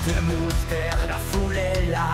de moustère, la foule est là.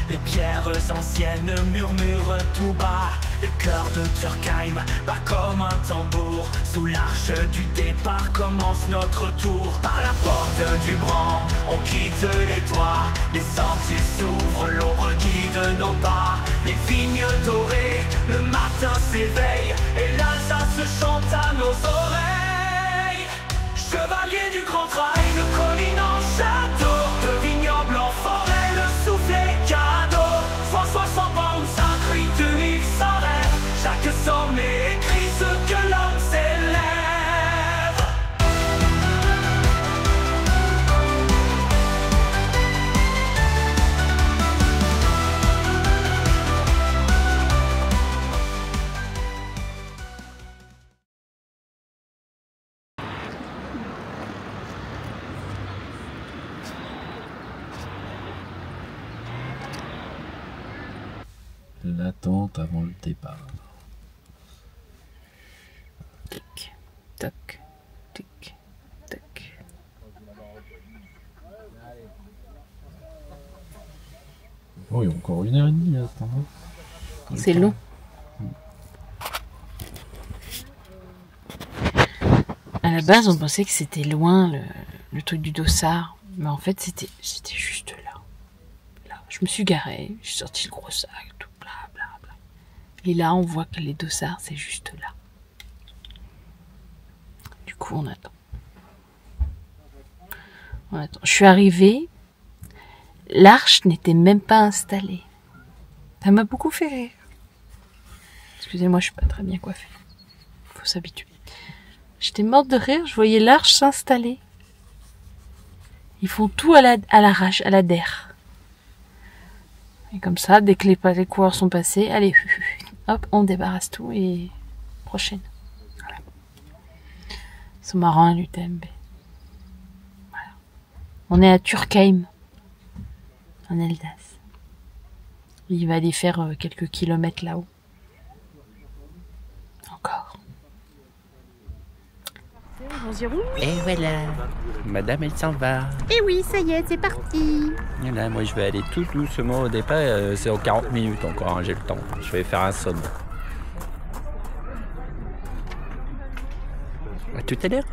Les pierres anciennes murmurent tout bas. Le cœur de Turkheim bat comme un tambour. Sous l'arche du départ commence notre tour. Par la porte du Bran, on quitte les toits. Les sentiers s'ouvrent, l'on reguide nos pas. Les vignes dorées, le matin s'éveille. Et l'Alsace chante à nos oreilles. Chevalier du grand trail, de colline en château, de vignoble en forêt, le soufflet cadeau. François sans bande, un cri de Yves sans rêve. Chaque sommet écrit ce que l'homme s'élève. L'attente avant le départ. Tic, tac, tic, tac. Oh, il y a encore 1h30 à ce temps-là. C'est long. À la base, on pensait que c'était loin le truc du dossard, mais en fait, c'était juste là. Là, je me suis garée, j'ai sorti le gros sac, tout bla bla bla. Et là, on voit que les dossards, c'est juste là. Du coup, on attend. On attend. Je suis arrivée, l'arche n'était même pas installée. Ça m'a beaucoup fait rire. Excusez-moi, je suis pas très bien coiffée. Faut s'habituer. J'étais morte de rire, je voyais l'arche s'installer. Ils font tout à l'arrache, à la der. Et comme ça, dès que les coureurs sont passés, allez, hop, on débarrasse tout et prochaine. Voilà. Ils sont marrants à l'UTMB. Voilà. On est à Turkheim, en Alsace. Il va aller faire quelques kilomètres là-haut. Encore. Et voilà, madame elle s'en va. Et oui, ça y est, c'est parti. Et là, moi je vais aller tout doucement au départ, c'est en 40 minutes encore, hein, j'ai le temps. Je vais faire un somme. À tout à l'heure.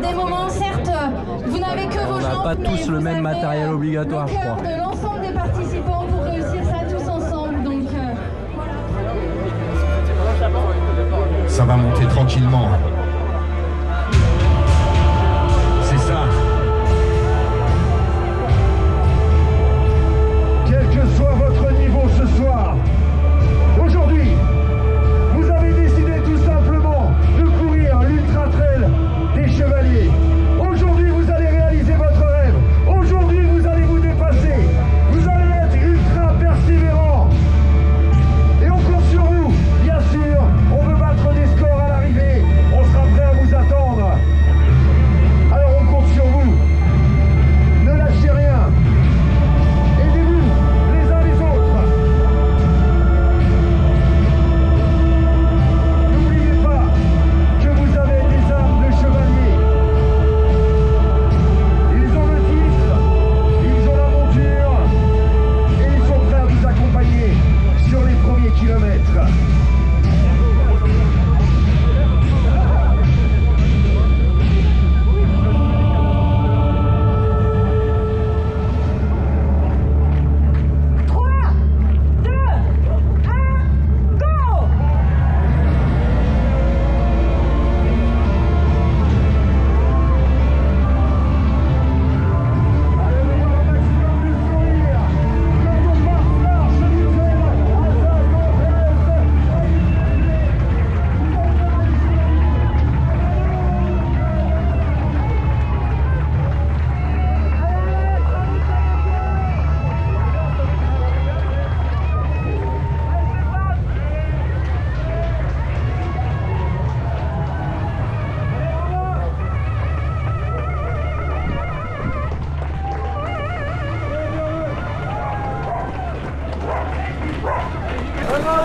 Des moments, certes, vous n'avez que vos jambes. On n'a pas tous le même matériel obligatoire, je crois. De l'ensemble des participants pour réussir ça tous ensemble, donc Ça va monter tranquillement. C'est ça. Quel que soit votre niveau ce soir, aujourd'hui, vous avez décidé tout simplement de courir l'Ultra Trail des Chevaliers. Aujourd'hui, vous allez réaliser votre rêve. Aujourd'hui, vous allez vous dépasser. Vous allez être ultra persévérant. Et on compte sur vous, bien sûr. On veut battre des scores à l'arrivée. On sera prêt à vous attendre. Alors on compte sur vous. Ne lâchez rien. Aidez-vous les uns les autres. N'oubliez pas que vous avez des armes de chevalier. Ils ont le titre, ils ont la monture et ils sont prêts à vous accompagner sur les premiers kilomètres.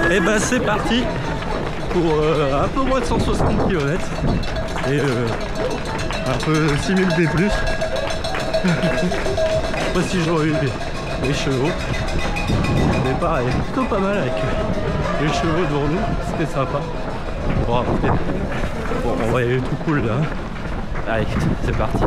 Et ben c'est parti pour un peu moins de 160 km et un peu 6000 B+. pas si j'aurais eu les chevaux. Mais pareil, plutôt pas mal avec les chevaux devant nous, c'était sympa. Bon, après, bon, on va y aller tout cool là. Allez, c'est parti.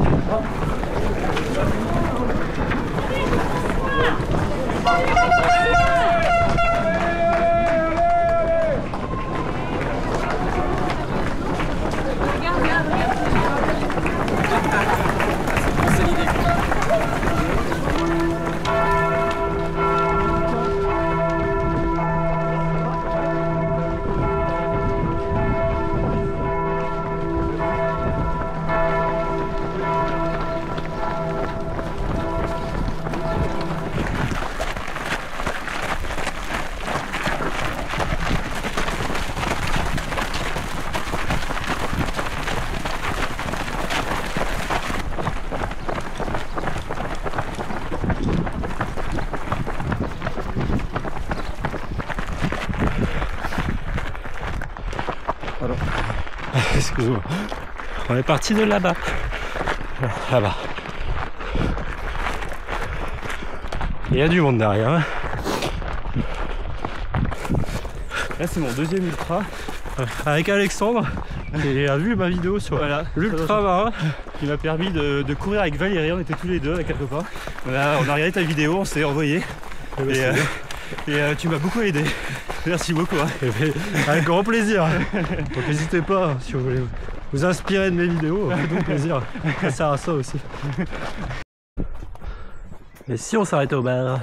Excuse-moi. On est parti de là-bas. Là-bas. Il y a du monde derrière. Hein. Là c'est mon deuxième ultra. Avec Alexandre, qui a vu ma vidéo sur l'ultra marin. Qui m'a permis de courir avec Valérie, on était tous les deux avec un copain. On a regardé ta vidéo, on s'est envoyé. Et tu m'as beaucoup aidé. Merci beaucoup. Hein. Avec grand plaisir. Donc n'hésitez pas, si vous voulez vous inspirer de mes vidéos, faites-vous plaisir. Ça sert à ça aussi. Et si on s'arrêtait au bar?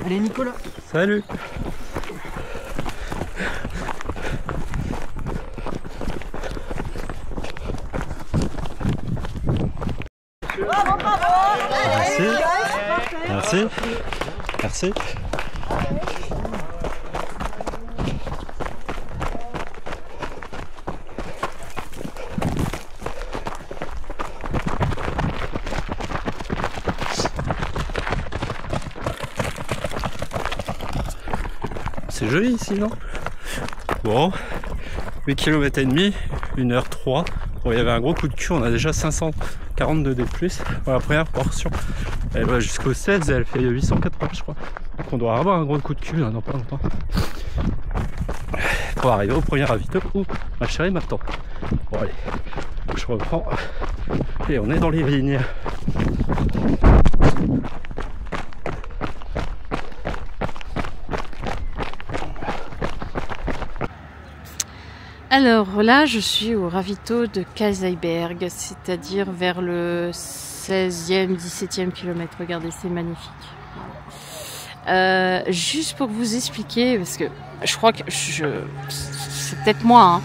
Allez Nicolas. Salut. Merci. Merci. Merci. C'est joli ici, non? Bon, 8 km et demi, 1h03. Bon, il y avait un gros coup de cul, on a déjà 542 D+. Pour la première portion, elle va jusqu'au 16, elle fait 880 je crois. Donc on doit avoir un gros coup de cul là, dans pas longtemps. Pour arriver au premier ravito où ma chérie m'attend. Bon allez, je reprends. Et on est dans les vignes. Alors là, je suis au ravito de Kaiserberg, c'est-à-dire vers le 16e, 17e kilomètre. Regardez, c'est magnifique. Juste pour vous expliquer, parce que je crois que c'est peut-être moi, hein.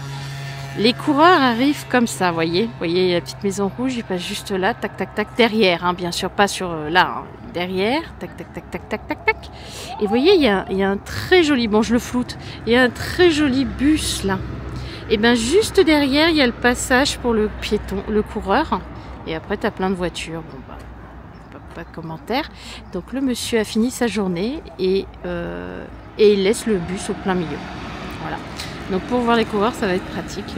Les coureurs arrivent comme ça, vous voyez, la petite maison rouge, ils passent juste là, tac, tac, tac, derrière, hein, bien sûr, pas sur là, hein, derrière, tac, tac, tac, tac, tac, tac, tac. Et vous voyez, il y a un très joli, bon, je le floute, il y a un très joli bus là. Et bien juste derrière, il y a le passage pour le piéton, le coureur. Et après, tu as plein de voitures. Bon, bah, pas de commentaire. Donc le monsieur a fini sa journée et il laisse le bus au plein milieu. Voilà. Donc pour voir les coureurs, ça va être pratique.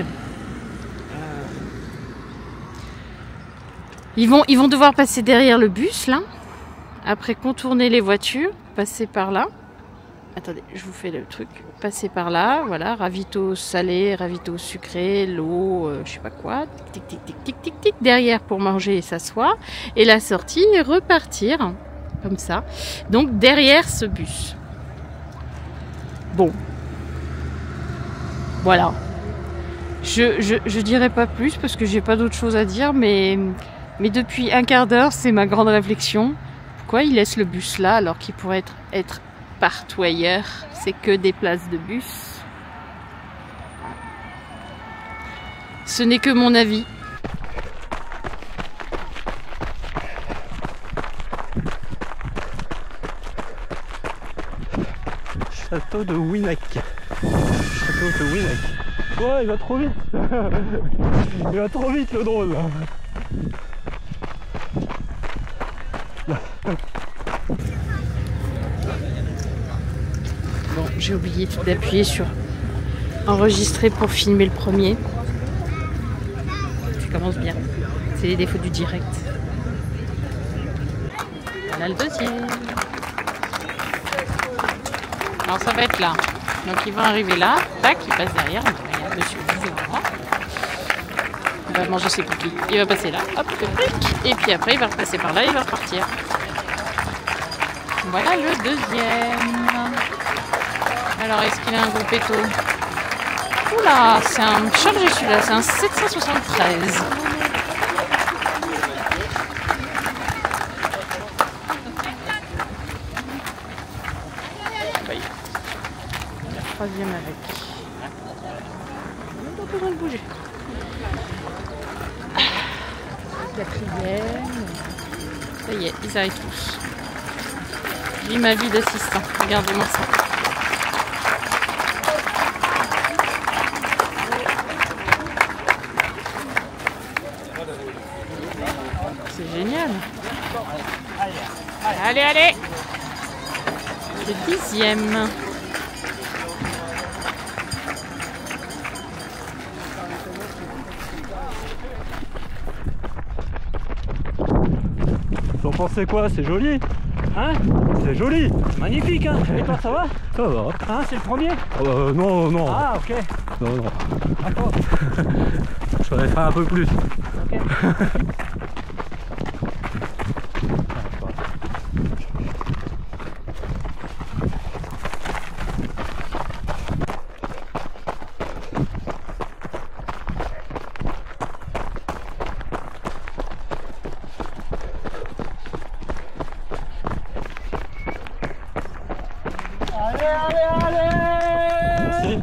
Ils vont devoir passer derrière le bus, là. Après, contourner les voitures, passer par là. Attendez, je vous fais le truc. Passer par là, voilà, ravito salé, ravito sucré, l'eau, je sais pas quoi. Tic, tic, tic, tic, tic, tic, derrière pour manger et s'asseoir. Et la sortie, et repartir, comme ça. Donc, derrière ce bus. Bon. Voilà. Je dirais pas plus parce que j'ai pas d'autre chose à dire, mais depuis un quart d'heure, c'est ma grande réflexion. Pourquoi il laisse le bus là alors qu'il pourrait être partout ailleurs? C'est que des places de bus. Ce n'est que mon avis. Château de Winac. Château de Winac. Ouais, il va trop vite. Il va trop vite le drone. Bon, j'ai oublié d'appuyer sur enregistrer pour filmer le premier. Ça commence bien. C'est les défauts du direct. Voilà le deuxième. Alors ça va être là. Donc ils vont arriver là. Tac, il passe derrière. Regarde, monsieur, il va manger ses cookies. Il va passer là. Hop, le truc. Et puis après, il va repasser par là. Il va repartir. Voilà le deuxième. Alors, est-ce qu'il a un gros péto? Oula, c'est un chargé celui-là. C'est un 773. Troisième avec. On n'a pas besoin de bouger. Quatrième. Ça y est, ils arrivent tous. J'ai ma vie d'assistant. Regardez-moi ça. C'est génial. Allez, allez. Le dixième. Vous en pensez quoi? C'est joli? Hein? C'est joli! Magnifique, hein? Et toi, ça va? Ça va. Hein? C'est le premier? Non, non. Ah, ok. Non, non. D'accord. Je voudrais faire un peu plus. Ok. Merci.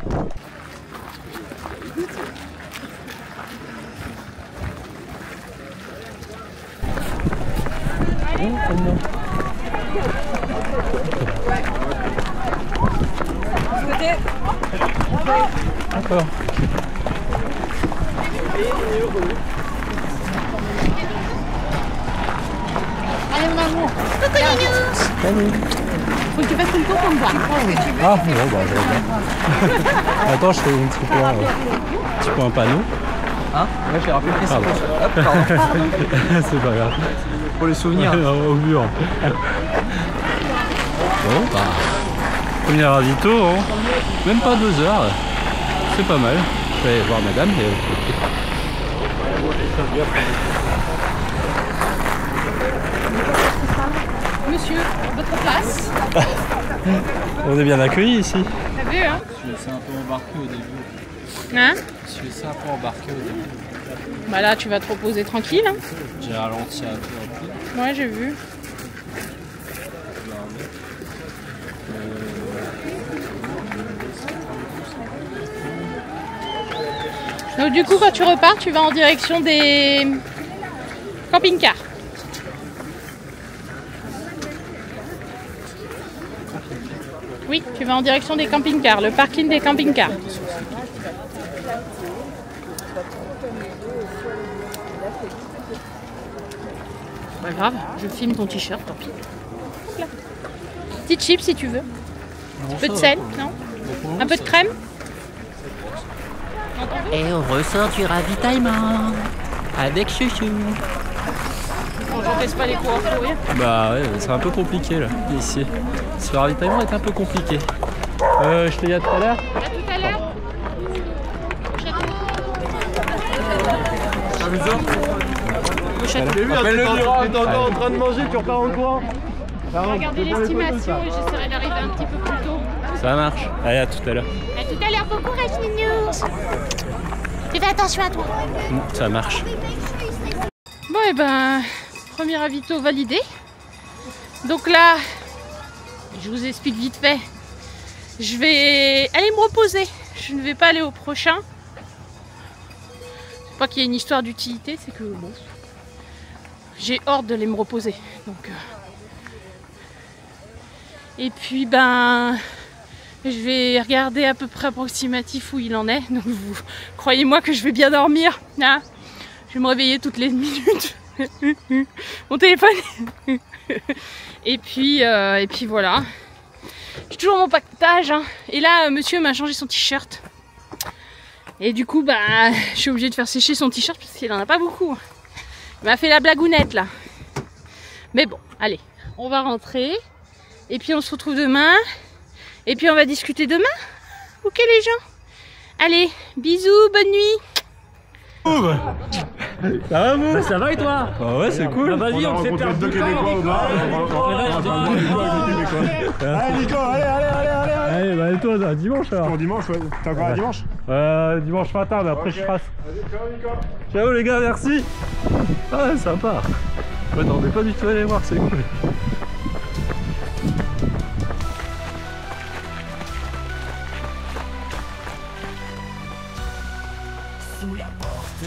D'accord. Allez, mon amour. Coucou, Nénous. Salut. Faut que tu fasses une tour pour me voir. Ah, bon, bah, je vais. Attends, je fais un petit peu un panneau. Hein? Ouais, j'ai rappelé que c'est Hop, pardon. c'est pas grave. Pour les souvenirs. Au mur. Bon, bah. Premier ravito, hein. Même pas 2 heures. C'est pas mal. Je vais aller voir madame. Monsieur, votre place. On est bien accueillis ici. T'as vu, hein? Je suis laissé un peu embarqué au début. Hein? Je suis laissé un peu embarqué au début. Bah là, tu vas te reposer tranquille. Hein? J'ai ralenti un peu. Ouais, j'ai vu. Donc du coup, quand tu repars, tu vas en direction des camping-cars. Oui, tu vas en direction des camping-cars, le parking des camping-cars. Pas grave, je filme ton t-shirt, tant pis. Hop là. Petite chip si tu veux. Un peu de sel, non? Un peu de crème? Et on ressort du ravitaillement avec chouchou. Bon, j'en laisse pas les cours à courir. Bah ouais, c'est un peu compliqué là, ici. Ce ravitaillement est un peu compliqué. Je te dis à tout à l'heure. À tout à l'heure. Appelle-le Murat, t'es encore en train de manger, tu repars en courant. Je vais regarder l'estimation et j'essaierai d'arriver un petit peu plus tôt. Ça marche. Allez, à tout à l'heure. À tout à l'heure, bon courage, Ninos. Tu fais attention à toi. Ça marche. Bon, et ben, premier ravito validé. Donc là, je vous explique vite fait. Je vais aller me reposer. Je ne vais pas aller au prochain. C'est pas qu'il y ait une histoire d'utilité, c'est que bon, j'ai hâte d'aller me reposer. Donc, et puis ben, je vais regarder à peu près approximatif où il en est. Donc vous croyez-moi que je vais bien dormir. Hein, je vais me réveiller toutes les minutes. Mon téléphone. Et puis voilà. J'ai toujours mon paquetage. Hein. Et là, monsieur m'a changé son t-shirt. Et du coup, bah, je suis obligée de faire sécher son t-shirt parce qu'il en a pas beaucoup. Il m'a fait la blagounette là. Mais bon, allez, on va rentrer. Et puis on se retrouve demain. Et puis on va discuter demain. Ok les gens? Allez, bisous, bonne nuit. Ça va vous? Bah, ça va et toi? Ah ouais, c'est cool. Bah, vas-y, on te fait perdre du temps. Allez Nico, allez. Allez, bah et toi, ça, dimanche alors? Pour dimanche, ouais. T'es encore à dimanche? Dimanche matin, mais après Ok. je passe. Allez, ciao Nico. Ciao les gars, merci. Ah, sympa. Je m'attendais pas du tout à les voir, c'est cool. Sous la porte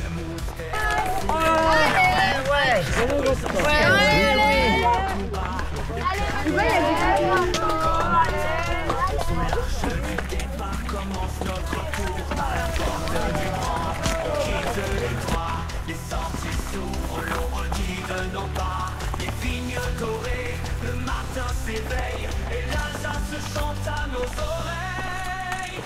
commence notre tour. À la porte du grand, on quitte les toits. Les sorties s'ouvrent, l'on reguide nos pas. Les vignes dorées, le matin s'éveille et l'Alsace chante à nos oreilles.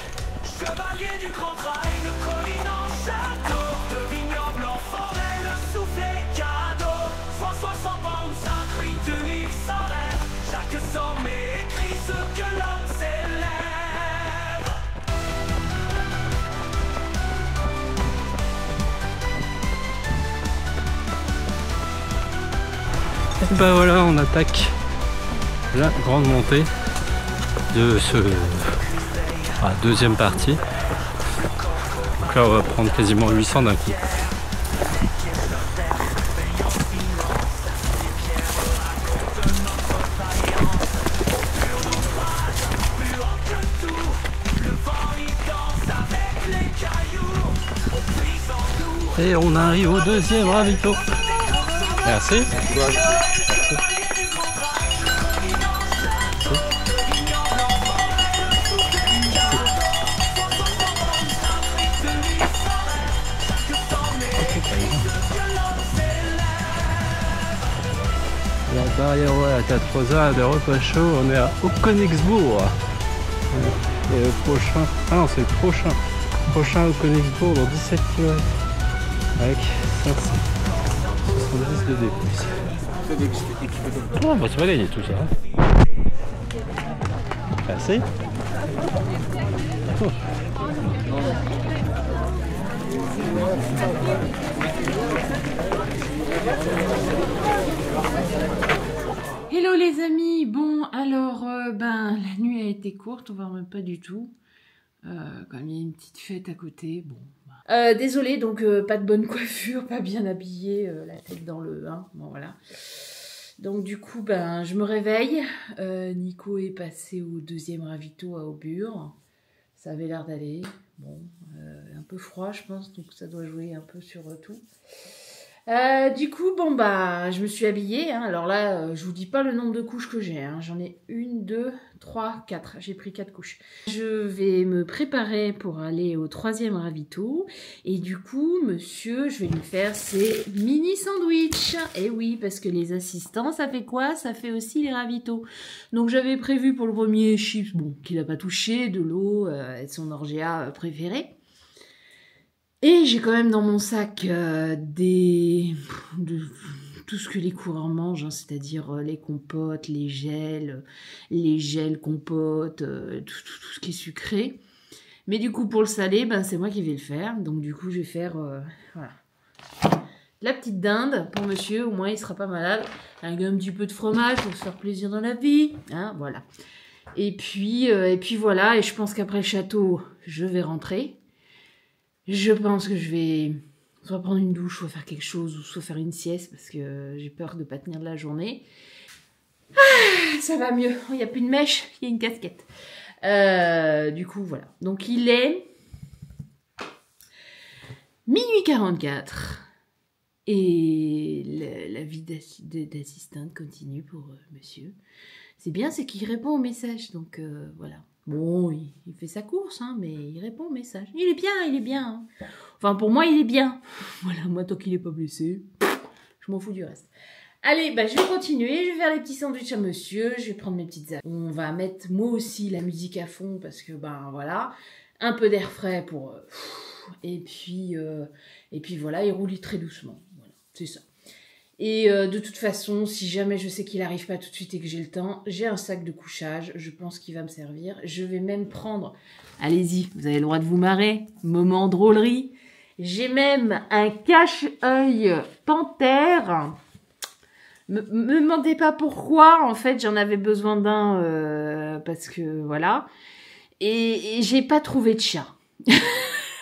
Chevalier du grand trail, de colline en château, de vignoble en forêt, le soufflet cadeau. François sans bande, sa cri de Yves sans rêve. Chaque sommet écrit ce que l'homme célèbre. Et bah voilà, on attaque la grande montée de ce deuxième partie. Donc là on va prendre quasiment 800 d'un coup. Et on arrive au deuxième ravito. Merci. La barrière à 4h de repas chaud, on est à Königsbourg. Et le prochain, ah non c'est le prochain au Königsbourg dans 17 km avec 570 de D+. Oh, bah, ça va gagner tout ça. Merci. Oh. Hello les amis, bon alors la nuit a été courte, voire même pas du tout, comme il y a une petite fête à côté, bon. Désolée, donc pas de bonne coiffure, pas bien habillée, la tête dans le bon voilà. Donc du coup je me réveille, Nico est passé au deuxième ravito à Aubure, ça avait l'air d'aller, bon, un peu froid je pense, donc ça doit jouer un peu sur tout. Du coup, je me suis habillée, hein. Alors là, je vous dis pas le nombre de couches que j'ai, hein. J'en ai 1, 2, 3, 4, j'ai pris 4 couches. Je vais me préparer pour aller au 3e ravito, et du coup, monsieur, je vais lui faire ses mini sandwichs. Et oui, parce que les assistants, ça fait quoi? Ça fait aussi les ravitaux. Donc j'avais prévu pour le premier chips, bon, qu'il a pas touché, de l'eau, son orgeat préféré. Et j'ai quand même dans mon sac de tout ce que les coureurs mangent, hein, c'est-à-dire les compotes, les gels compotes, tout ce qui est sucré. Mais du coup, pour le salé, c'est moi qui vais le faire. Donc du coup, je vais faire voilà, la petite dinde pour monsieur, au moins il sera pas malade. Avec un petit peu de fromage pour se faire plaisir dans la vie, hein, voilà. Et puis voilà, et je pense qu'après le château, je vais rentrer. Je pense que je vais soit prendre une douche, soit faire quelque chose, ou soit faire une sieste, parce que j'ai peur de ne pas tenir de la journée. Ah, ça va mieux. Il n'y a plus de mèche, il y a une casquette. Du coup, voilà. Donc, il est minuit 44. Et la vie d'assistante continue pour monsieur. C'est bien, c'est qu'il répond aux messages. Donc, voilà. Bon, il fait sa course, hein, mais il répond au message. Il est bien. Hein. Enfin, pour moi, il est bien. Voilà, moi, tant qu'il n'est pas blessé, je m'en fous du reste. Allez, je vais continuer. Je vais faire les petits sandwichs à monsieur. Je vais prendre mes petites affaires. On va mettre, moi aussi, la musique à fond parce que, voilà, un peu d'air frais pour... et puis voilà, il roule très doucement. Voilà, c'est ça. Et de toute façon, si jamais je sais qu'il arrive pas tout de suite et que j'ai le temps, j'ai un sac de couchage, je pense qu'il va me servir. Je vais même prendre, allez-y, vous avez le droit de vous marrer, moment drôlerie. J'ai même un cache-œil panthère. Me demandez pas pourquoi, en fait, j'en avais besoin d'un parce que voilà. Et j'ai pas trouvé de chat. En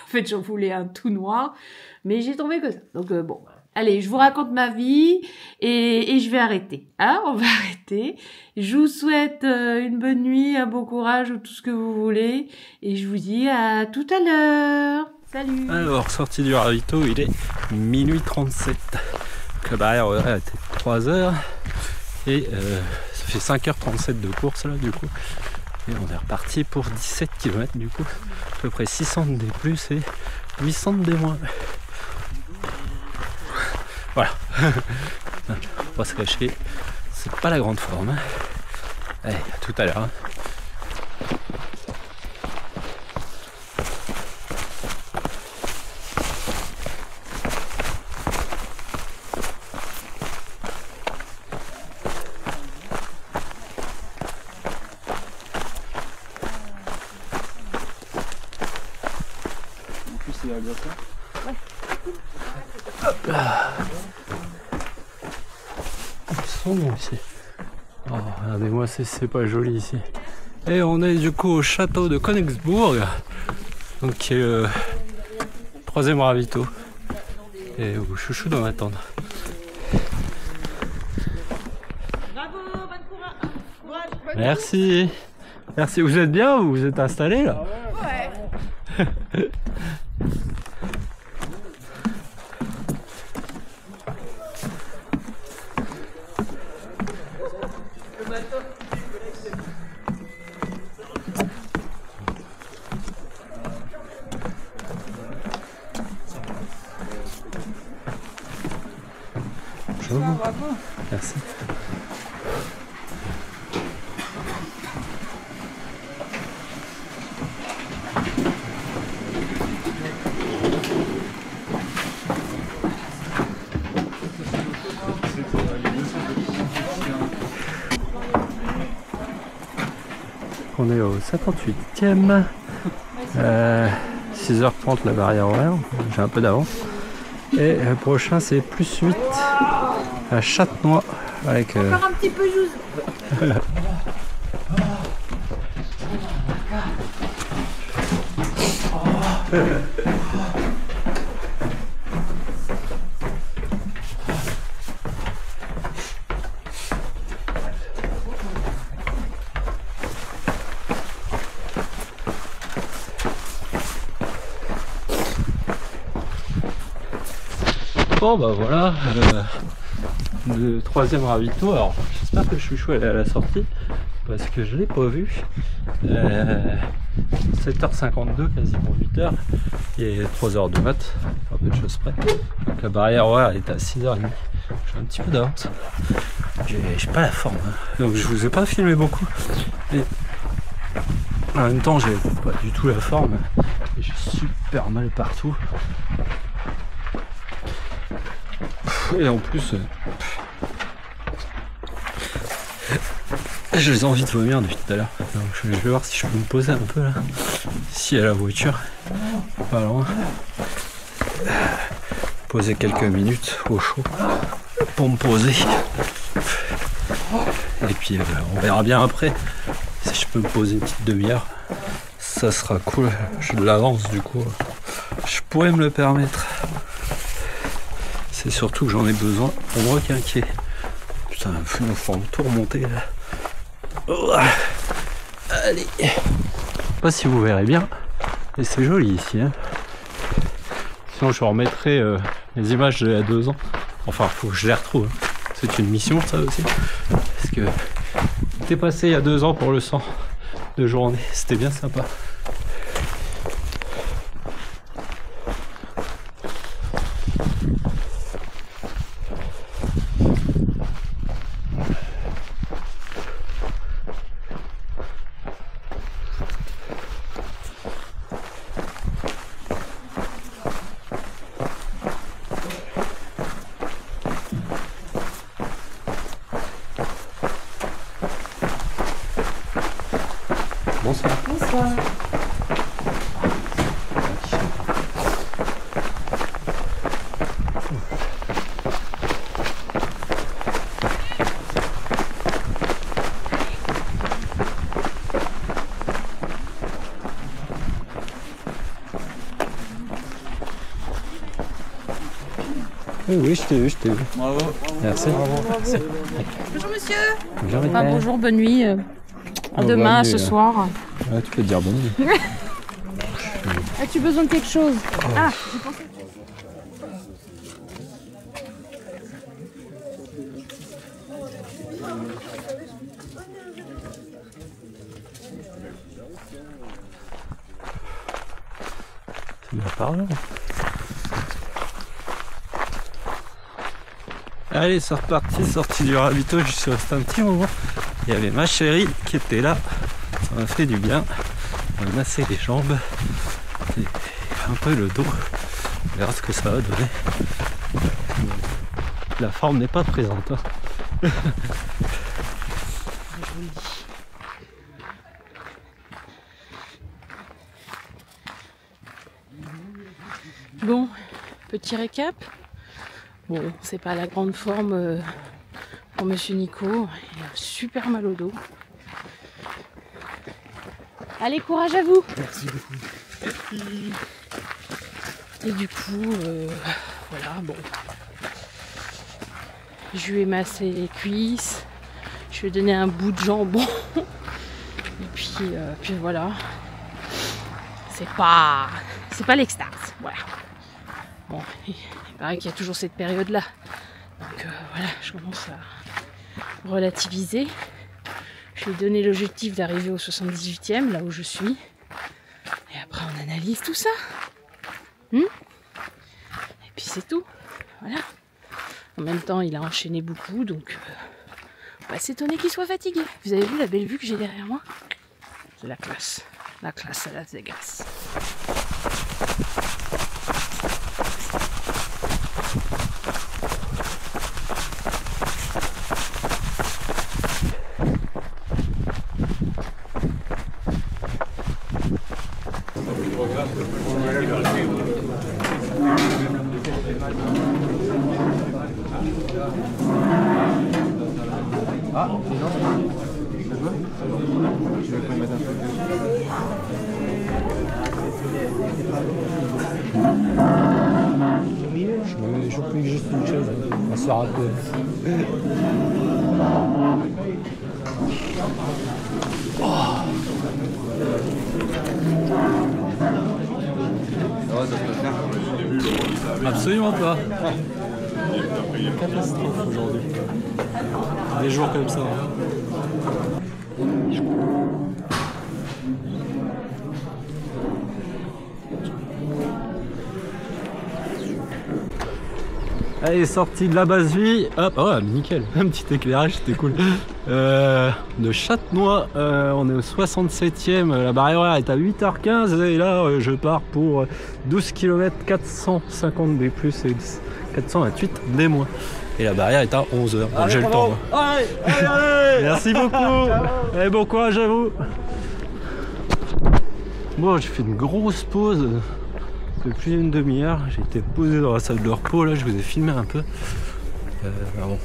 fait, j'en voulais un tout noir, mais j'ai trouvé que ça. Donc bon. Allez, je vous raconte ma vie et je vais arrêter. Hein, on va arrêter. Je vous souhaite une bonne nuit, un bon courage ou tout ce que vous voulez. Et je vous dis à tout à l'heure. Salut. Alors, sortie du ravito, il est minuit 37. La barrière horaire était 3h. Et ça fait 5h37 de course là du coup. Et on est reparti pour 17 km du coup. À peu près 600 de D+, et 800 de D-. Voilà. On va pas se cacher, c'est pas la grande forme. Allez, à tout à l'heure. En plus, c'est la glace là. Hop là. Sombre ici. Oh, regardez-moi, c'est pas joli ici. Et on est du coup au château de Königsbourg, donc qui est le 3e ravito. Et où Chouchou doit m'attendre. Merci. Merci. Vous êtes bien? Vous vous êtes installé là? Ouais. Bonjour. Merci. On est au 58e. 6h30 la barrière horaire, j'ai un peu d'avance. Et le prochain c'est plus 8 à Châtenois avec Encore un petit peu jouze. Bon bah voilà, le 3e ravito. Alors j'espère que Chouchou elle est à la sortie parce que je l'ai pas vu. 7h52, quasiment 8h, et 3h de mat, un peu de choses près. Donc la barrière horaire est à 6h30. J'ai un petit peu d'avance. J'ai pas la forme, hein. Donc je vous ai pas filmé beaucoup. Et en même temps j'ai pas du tout la forme. Et j'ai super mal partout. Et en plus, j'ai envie de vomir depuis tout à l'heure. Donc je vais voir si je peux me poser un peu là. Ici à la voiture, pas loin. Poser quelques minutes au chaud pour me poser. Et puis on verra bien après si je peux me poser une petite demi-heure. Ça sera cool. J'ai de l'avance du coup. Je pourrais me le permettre. C'est surtout que j'en ai besoin pour me requinquer. Putain, il me faut tout remonter là. Oh, allez. Je sais pas si vous verrez bien, mais c'est joli ici. Hein. Sinon je remettrai les images d'il y a 2 ans. Enfin, faut que je les retrouve. C'est une mission ça aussi. Parce que j'étais passé il y a 2 ans pour le 100 de journée. C'était bien sympa. Bonsoir. Bonsoir. Oui, je t'ai vu. Bravo. Merci. Merci. Bonjour monsieur. Bonjour, Enfin, bonjour, bonne nuit. À demain, à ce soir. Ouais, tu peux te dire bonne nuit. As-tu besoin de quelque chose? Ah, j'ai pensé. C'est bien par là. Allez, c'est reparti, sorti du ravito, je suis resté un petit moment. Il y avait ma chérie qui était là, ça m'a fait du bien. On a massé les jambes et un peu le dos. On verra ce que ça va donner. La forme n'est pas présente. Hein. Bon, petit récap. Bon, c'est pas la grande forme pour Monsieur Nico. Il a super mal au dos. Allez, courage à vous. Merci beaucoup. Et du coup, voilà, bon. Je lui ai massé les cuisses. Je lui ai donné un bout de jambon. Et puis voilà. C'est pas l'extase. Voilà. Bon, il paraît qu'il y a toujours cette période-là. Donc voilà, je commence à relativiser. Je lui ai donné l'objectif d'arriver au 78e, là où je suis. Et après, on analyse tout ça. Et puis c'est tout. Voilà. En même temps, il a enchaîné beaucoup, donc on va s'étonner qu'il soit fatigué. Vous avez vu la belle vue que j'ai derrière moi? C'est la classe. La classe à Las Vegas. Je prie juste une chose, on se rappelle. Absolument pas. Catastrophe aujourd'hui. Des jours comme ça. Allez, sortie de la base vie, hop, oh nickel, un petit éclairage, c'était cool. De Châtenois, on est au 67e, la barrière horaire est à 8h15 et là je pars pour 12 km 450 des plus et 428 des moins. Et la barrière est à 11h, donc j'ai le temps. Allez, allez, allez. Merci beaucoup, et bon courage à vous. Bon, j'ai fait une grosse pause. Plus d'une demi-heure, j'ai été posé dans la salle de repos, là je vous ai filmé un peu. Bon,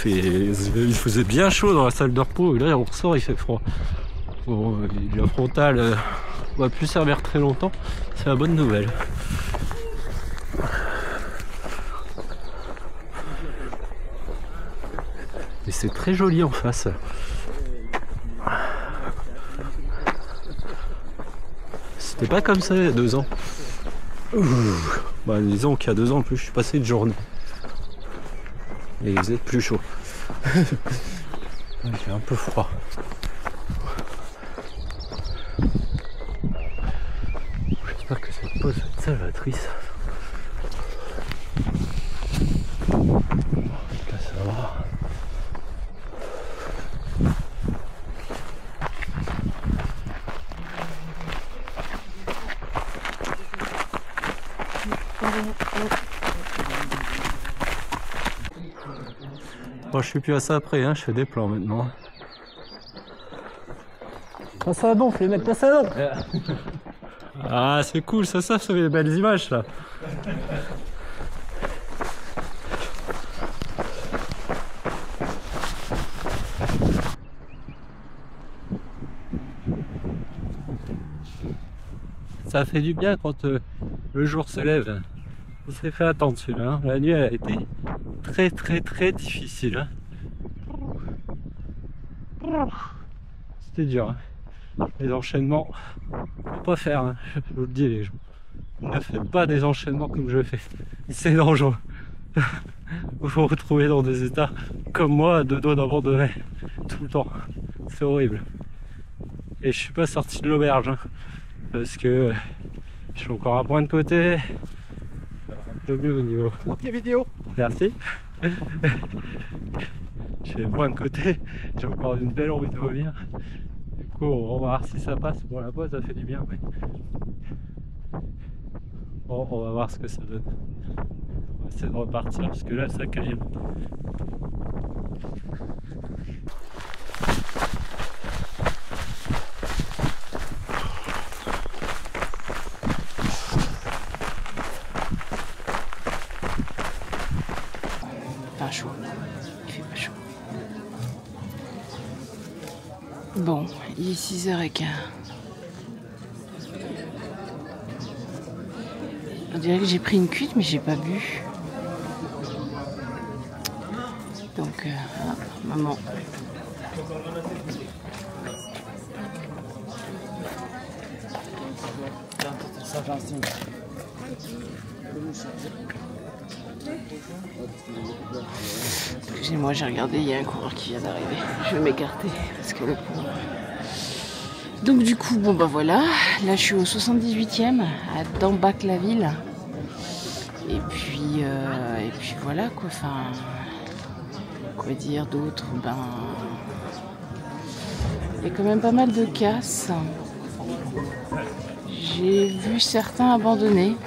il faisait bien chaud dans la salle de repos et là on ressort, il fait froid. Bon, la frontale va plus servir très longtemps, c'est la bonne nouvelle. Et c'est très joli en face. C'était pas comme ça il y a 2 ans. Bah, disons qu'il y a 2 ans en plus, je suis passé de journée. Et il faisait plus chaud. Il fait un peu froid. J'espère que cette pause va être salvatrice. Là, ça va. Bon, je suis plus à ça après, hein, je fais des plans maintenant. Passe à la donf, les mecs, passe à la donf. Ah, c'est cool, ça fait des belles images, là. Ça fait du bien quand le jour se lève. Il s'est fait attendre celui-là. Hein. La nuit, elle a été très difficile. Hein. C'était dur. Hein. Les enchaînements, faut pas faire. Hein. Je vous le dis, les gens. Ne faites pas des enchaînements comme je fais. C'est dangereux. Vous vous retrouvez dans des états comme moi, de dos d'abandonner tout le temps. C'est horrible. Et je suis pas sorti de l'auberge. Hein. Parce que je suis encore un point de côté, un peu mieux au niveau. Ok, vidéo. Merci. J'ai un point de côté, j'ai encore une belle envie de revenir. Du coup, on va voir si ça passe. Bon, la pause, ça fait du bien, mais bon, on va voir ce que ça donne. On va essayer de repartir parce que là, ça calme. Pas chaud, il fait pas chaud. Bon, il est 6h15. On dirait que j'ai pris une cuite mais j'ai pas bu. Donc, maman. Excusez-moi, j'ai regardé, il y a un coureur qui vient d'arriver. Je vais m'écarter parce que le pauvre. Donc du coup, bon bah voilà, là je suis au 78e à Dambach-la-Ville. Et puis voilà quoi, enfin, quoi dire d'autre, ben, il y a quand même pas mal de casses. J'ai vu certains abandonner.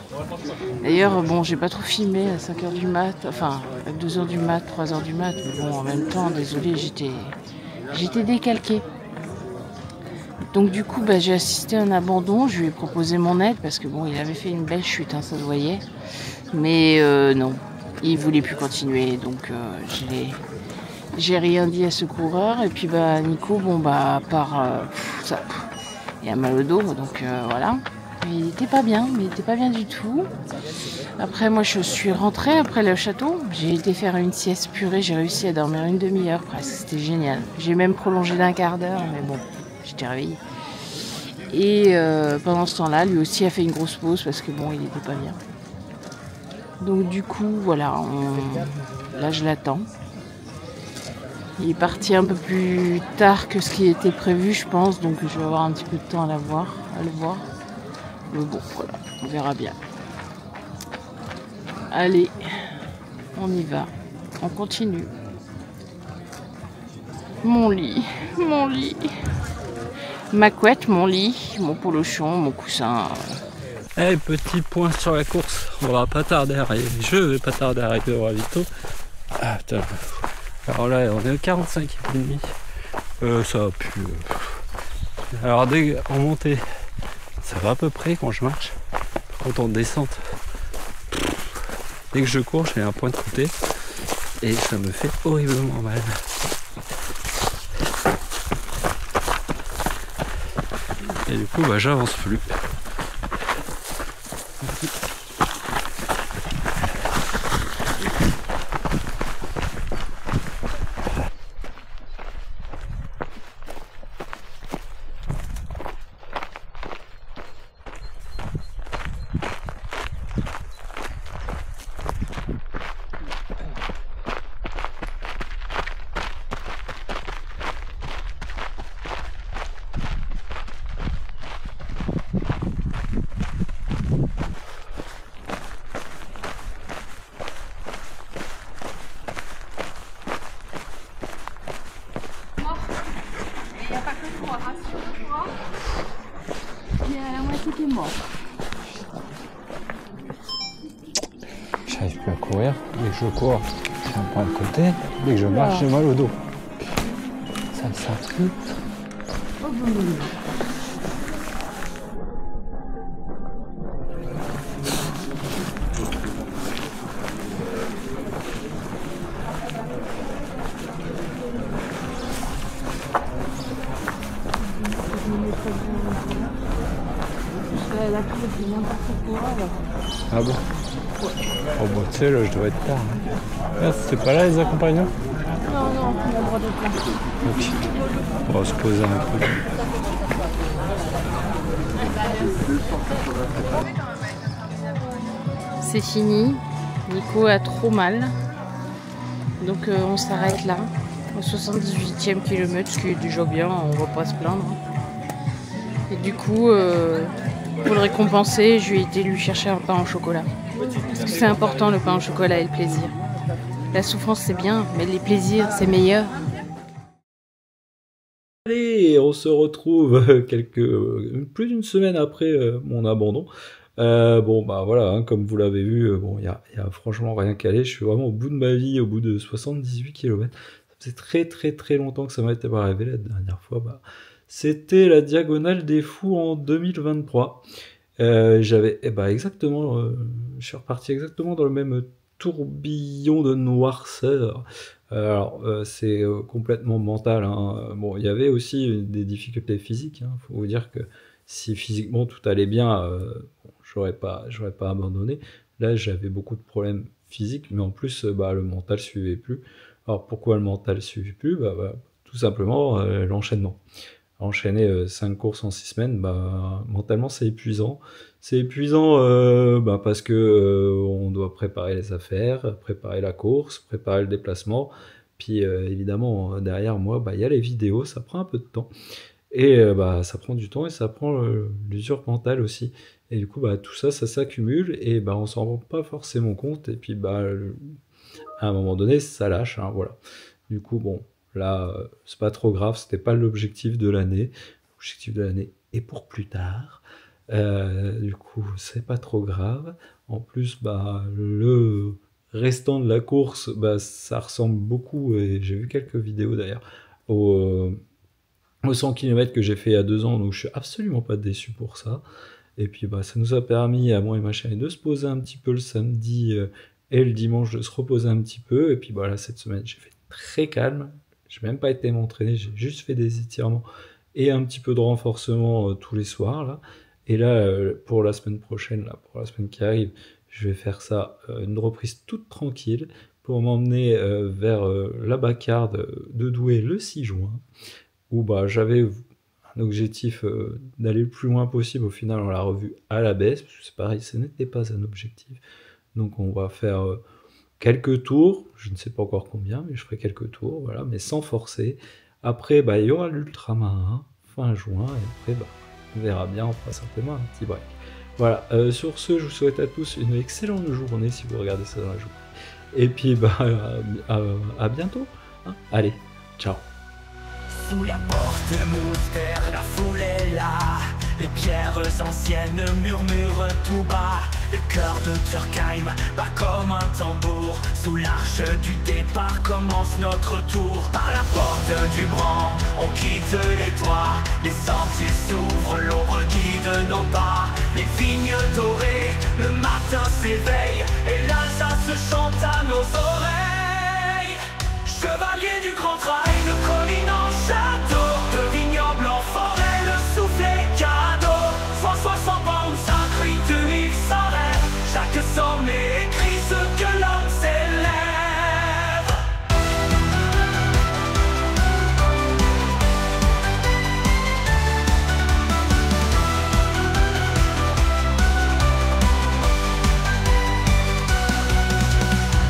D'ailleurs, bon, j'ai pas trop filmé à 5h du mat, enfin, à 2h du mat, 3h du mat, mais bon, en même temps, désolé, j'étais décalquée. Donc du coup, bah, j'ai assisté à un abandon, je lui ai proposé mon aide, parce que bon, il avait fait une belle chute, hein, ça se voyait. Mais non, il voulait plus continuer, donc j'ai rien dit à ce coureur. Et puis bah Nico, bon bah à part ça, il a mal au dos, donc voilà. Il était pas bien, mais il était pas bien du tout. Après moi je suis rentrée après le château, j'ai été faire une sieste purée, j'ai réussi à dormir une demi-heure presque, c'était génial. J'ai même prolongé d'un quart d'heure, mais bon, j'étais réveillée. Et pendant ce temps-là, lui aussi a fait une grosse pause parce que bon, il était pas bien. Donc du coup, voilà, là je l'attends. Il est parti un peu plus tard que ce qui était prévu, je pense, donc je vais avoir un petit peu de temps à le voir. Mais bon, voilà, on verra bien. Allez, on y va, on continue. Mon lit, ma couette, mon lit, mon polochon, mon coussin. Eh, petit point sur la course, on va pas tarder à arriver. Je vais pas tarder à arriver au ravito. Ah putain. Alors là, on est au 45,5. Ça va plus. Alors dès en montée, ça va à peu près quand je marche. Quand on descente, dès que je cours, j'ai un point de côté et ça me fait horriblement mal. Et du coup, bah, j'avance plus. J'arrive plus à courir. Dès que je cours, j'ai un point de côté. Dès que je marche, j'ai mal au dos. Ça me sature. Ah bon? Oh bah tu sais là je dois être tard. Ah, c'était pas là les accompagnants? Non, non, on a le droit d'être là. Ok. On va se poser un peu. C'est fini. Nico a trop mal. Donc on s'arrête là. Au 78e kilomètre, ce qui est déjà bien, on va pas se plaindre. Et du coup, pour le récompenser, je lui ai été lui chercher un pain au chocolat. Parce que c'est important le pain au chocolat et le plaisir. La souffrance c'est bien, mais les plaisirs c'est meilleur. Allez, on se retrouve plus d'une semaine après mon abandon. Bon bah voilà, hein, comme vous l'avez vu, bon il y a franchement rien qu'à aller. Je suis vraiment au bout de ma vie, au bout de 78 km. Ça faisait très longtemps que ça m'était pas arrivé. La dernière fois, bah, c'était la Diagonale des Fous en 2023. J'avais exactement, je suis reparti exactement dans le même tourbillon de noirceur. Alors c'est complètement mental, hein. Bon, il y avait aussi des difficultés physiques, hein. Faut vous dire que si physiquement tout allait bien, bon, j'aurais pas abandonné. Là j'avais beaucoup de problèmes physiques, mais en plus le mental suivait plus. Alors pourquoi le mental suivait plus? Tout simplement l'enchaînement. Enchaîner 5 courses en 6 semaines, mentalement c'est épuisant. C'est épuisant parce que on doit préparer les affaires, préparer la course, préparer le déplacement. Puis évidemment derrière moi, il y a les vidéos, ça prend un peu de temps. Et ça prend du temps et ça prend l'usure mentale aussi. Et du coup tout ça s'accumule et on s'en rend pas forcément compte. Et puis à un moment donné ça lâche, hein, voilà. Du coup bon. Là, c'est pas trop grave, c'était pas l'objectif de l'année. L'objectif de l'année est pour plus tard. Du coup, c'est pas trop grave. En plus, le restant de la course, ça ressemble beaucoup, et j'ai vu quelques vidéos d'ailleurs, au 100 km que j'ai fait il y a 2 ans, donc je suis absolument pas déçu pour ça. Et puis ça nous a permis, à moi et ma chérie, de se poser un petit peu le samedi et le dimanche, de se reposer un petit peu. Et puis là, cette semaine, j'ai fait très calme. J'ai même pas été m'entraîner, j'ai juste fait des étirements et un petit peu de renforcement tous les soirs là. Et là, pour la semaine prochaine, là, pour la semaine qui arrive, je vais faire ça, une reprise toute tranquille pour m'emmener vers la Bacarde de Douai le 6 juin, où j'avais un objectif d'aller le plus loin possible. Au final, on l'a revu à la baisse, parce que c'est pareil, ce n'était pas un objectif. Donc on va faire quelques tours, je ne sais pas encore combien, mais je ferai quelques tours, voilà, mais sans forcer. Après, il y aura l'ultramarin, fin juin, et après, on verra bien, on fera certainement un petit break. Voilà, sur ce, je vous souhaite à tous une excellente journée, si vous regardez ça dans la journée. Et puis, à bientôt, hein. Allez, ciao. Sous la porte moustère, la foule est là. Les pierres anciennes murmurent tout bas. Le cœur de Turkheim bat comme un tambour. Sous l'arche du départ commence notre tour. Par la porte du Bran, on quitte les toits. Les sentiers s'ouvrent, l'ombre guide nos pas. Les vignes dorées, le matin s'éveille. Et l'Alsace chante à nos oreilles. Chevalier du grand trail, de colline en château, de vignoble en forêt, le soufflet cadeau. 160 bornes, ça crie de l'île sans rêve. Chaque sommet écrit ce que l'homme s'élève.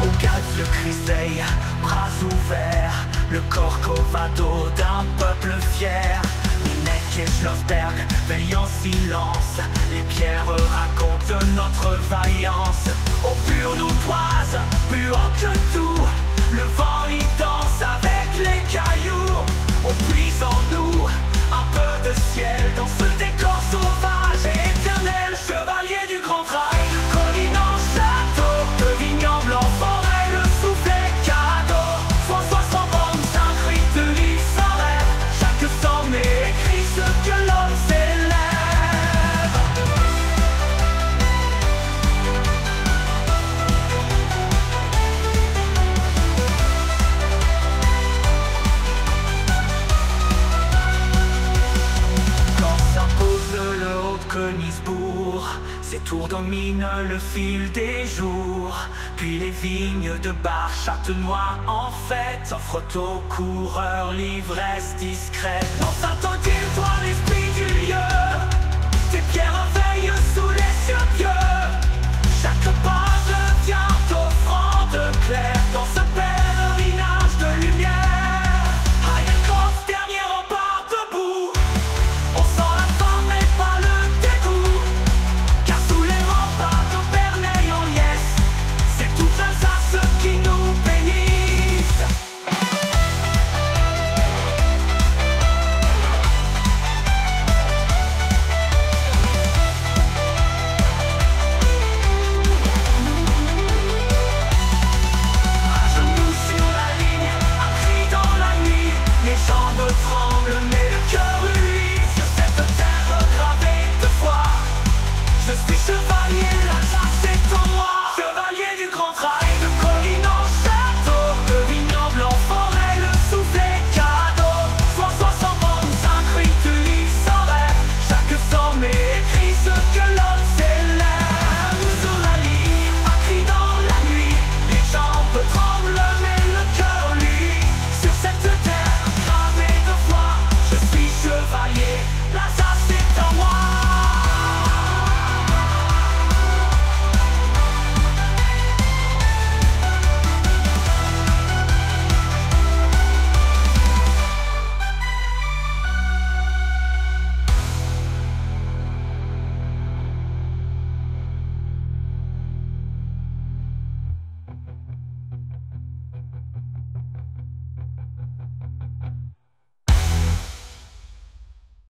Au Gaz le Criseille, bras ouverts, le Corcovado d'un peuple fier. Minec et Schlossberg veillent en silence. Les pierres racontent notre vaillance. Au pur nous toise, plus haut que tout. Le vent y danse avec les cailloux. On puise en nous un peu de ciel dans ce décor sauvage et éternel. Chevalier du grand trail, colline en château, de vignoble en forêt, le soufflet cadeau. 160 bornes, ça crie de l'île sans rêve. Chaque sommet écrit domine le fil des jours. Puis les vignes de Bar Châtenois en fête offrent aux coureurs l'ivresse discrète. Dans Saint-Odile, toi l'esprit du lieu, tes pierres veillent sous les cieux pieux.